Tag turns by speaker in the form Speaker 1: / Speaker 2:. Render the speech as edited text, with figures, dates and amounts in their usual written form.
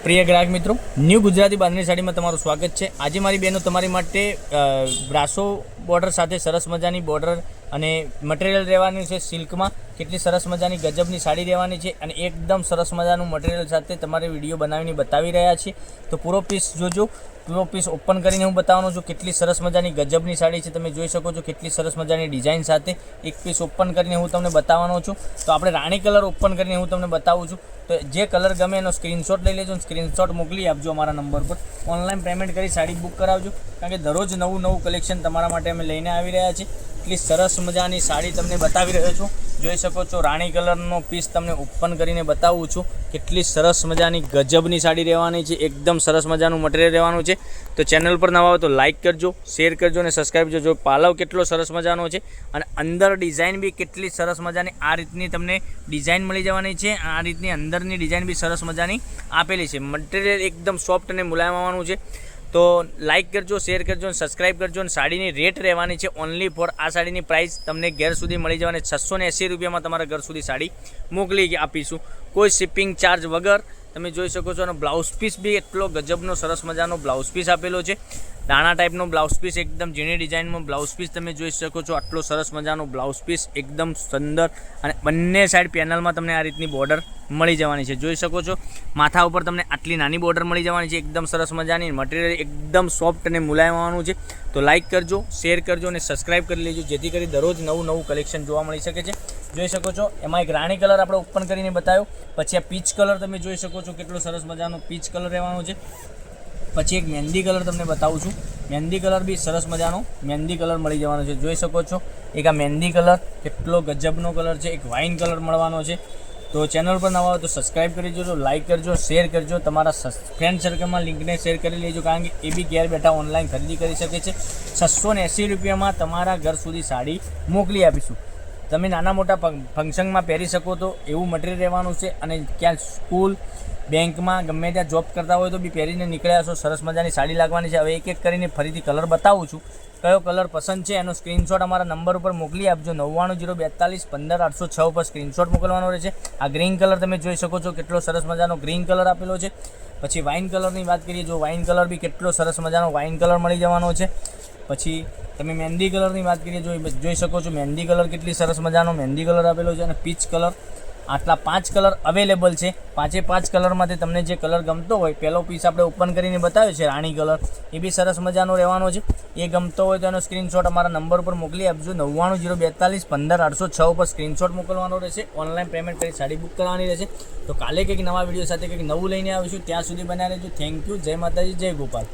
Speaker 1: પ્રિય ગ્રાહક મિત્રો, ન્યૂ ગુજરાતી બાંધણી સાડીમાં તમારું સ્વાગત છે। આજે મારી બહેનો તમારી માટે બ્રાસો બોર્ડર સાથે સરસ મજાની બોર્ડર અને મટીરિયલ રહેવાની છે સિલ્કમાં। કેટલી સરસ મજાની ગજબની સાડી રહેવાની છે અને એકદમ સરસ મજાનું મટીરિયલ સાથે તમારે વિડીયો બનાવીને બતાવી રહ્યા છીએ। તો પૂરો પીસ જોજો, પૂરો પીસ ઓપન કરીને હું બતાવવાનો છું। કેટલી સરસ મજાની ગજબની સાડી છે, તમે જોઈ શકો છો। કેટલી સરસ મજાની ડિઝાઇન સાથે એક પીસ ઓપન કરીને હું તમને બતાવવાનો છું। તો આપણે રાણી કલર ઓપન કરીને હું તમને બતાવું છું। તો જે કલર ગમે એનો સ્ક્રીનશોટ લઈ લેજો, સ્ક્રીનશોટ મોકલી આપજો અમારા નંબર પર। ઓનલાઈન પેમેન્ટ કરી સાડી બુક કરાવજો, કારણ કે દરરોજ નવું કલેક્શન તમારા માટે અમે લઈને આવી રહ્યા છીએ। એટલી સરસ મજાની સાડી તમને બતાવી રહ્યો છું, જોઈ શકો છો। રાણી કલરનો પીસ તમને ઓપન કરીને બતાવું છું। કેટલી સરસ મજાની ગજબની સાડી રહેવાની છે, એકદમ સરસ મજાનું મટીરિયલ રહેવાનું છે। તો ચેનલ પર નવા હોય તો લાઇક કરજો, શેર કરજો અને સબસ્ક્રાઈબ કરજો। પાલવ કેટલો સરસ મજાનો છે અને અંદર ડિઝાઇન બી કેટલી સરસ મજાની આ રીતની તમને ડિઝાઇન મળી જવાની છે। આ રીતની અંદરની ડિઝાઇન બી સરસ મજાની આપેલી છે। મટીરિયલ એકદમ સોફ્ટ અને મુલાયમ આવવાનું છે। તો લાઇક કરજો, શેર કરજો અને સબસ્ક્રાઈબ કરજો। અને સાડીની રેટ રહેવાની છે ઓનલી ફોર, આ સાડીની પ્રાઇસ તમને ઘેર સુધી મળી જવાની 680 રૂપિયામાં તમારા ઘર સુધી સાડી મોકલી આપીશું, કોઈ શિપિંગ ચાર્જ વગર। તમે જોઈ શકો છો અને બ્લાઉઝ પીસ બી એટલો ગજબનો સરસ મજાનો બ્લાઉઝ પીસ આપેલો છે। દાણા ટાઈપનો બ્લાઉઝ પીસ, એકદમ ઝીણી ડિઝાઇનમાં બ્લાઉઝ પીસ તમે જોઈ શકો છો। આટલો સરસ મજાનો બ્લાઉઝ પીસ એકદમ સુંદર, અને બંને સાઈડ પેનલમાં તમને આ રીતની બોર્ડર મળી જવાની છે, જોઈ શકો છો। માથા ઉપર તમને આટલી નાની બોર્ડર મળી જવાની છે, એકદમ સરસ મજાની। મટીરિયલ એકદમ સોફ્ટ અને મુલાયમ આવવાનું છે। તો લાઇક કરજો, શેર કરજો અને સબસ્ક્રાઈબ કરી લેજો, જેથી કરી દરરોજ નવું કલેક્શન જોવા મળી શકે છે, જોઈ શકો છો। એમાં એક રાણી કલર આપણે ઓપન કરીને બતાવ્યો, પછી આ પીચ કલર તમે જોઈ શકો છો, કેટલો સરસ મજાનો પીચ કલર રહેવાનો છે। પછી એક મહેંદી કલર તમને બતાવું છું, મહેંદી કલર બી સરસ મજાનો મહેંદી કલર મળી જવાનો છે, જોઈ શકો છો। એક આ મહેંદી કલર કેટલો ગજબનો કલર છે, એક વાઇન કલર મળવાનો છે। તો ચેનલ પર નવા હોય તો સબસ્ક્રાઈબ કરી દેજો, લાઇક કરજો, શેર કરજો। તમારા ફ્રેન્ડ સર્કલમાં લિંકને શેર કરી લેજો, કારણ કે એ બી ઘેર બેઠા ઓનલાઈન ખરીદી કરી શકે છે। 680 રૂપિયામાં તમારા ઘર સુધી સાડી મોકલી આપીશું। તમે નાના મોટા ફંક્શનમાં પહેરી શકો તો એવું મટીરિયલ રહેવાનું છે। અને ક્યાં સ્કૂલ, બેંકમાં ગમે ત્યાં જોબ કરતા હોય તો બી પહેરીને નીકળ્યા છો, સરસ મજાની સાડી લાગવાની છે। હવે એક કરીને ફરીથી કલર બતાવું છું, કયો કલર પસંદ છે એનો સ્ક્રીનશોટ અમારા નંબર ઉપર મોકલી આપજો। 9902415806 ઉપર સ્ક્રીનશોટ મોકલવાનો રહેશે। આ ગ્રીન કલર તમે જોઈ શકો છો, કેટલો સરસ મજાનો ગ્રીન કલર આપેલો છે। પછી વાઇન કલરની વાત કરીએ, જો વાઇન કલર બી કેટલો સરસ મજાનો વાઇન કલર મળી જવાનો છે। પછી તમે મહેંદી કલરની વાત કરીએ, જોઈ શકો છો મહેંદી કલર કેટલી સરસ મજાનો મહેંદી કલર આપેલો છે। અને પીચ કલર, આટલા 5 કલર અવેલેબલ છે। 5 કલરમાંથી તમને જે કલર ગમતો હોય, પહેલો પીસ આપણે ઓપન કરીને બતાવ્યો છે રાણી કલર, એ બી સરસ મજાનો રહેવાનો છે। એ ગમતો હોય તો એનો સ્ક્રીનશોટ અમારા નંબર પર મોકલી આપજો। 9902415806 ઉપર સ્ક્રીનશોટ મોકલવાનો રહેશે। ઓનલાઈન પેમેન્ટ કરી સાડી બુક કરવાની રહેશે। તો કાલે કંઈક નવા વિડીયો સાથે કંઈક નવું લઈને આવીશું, ત્યાં સુધી બનાવી લેજો। થેન્ક યુ, જય માતાજી, જય ગોપાલ।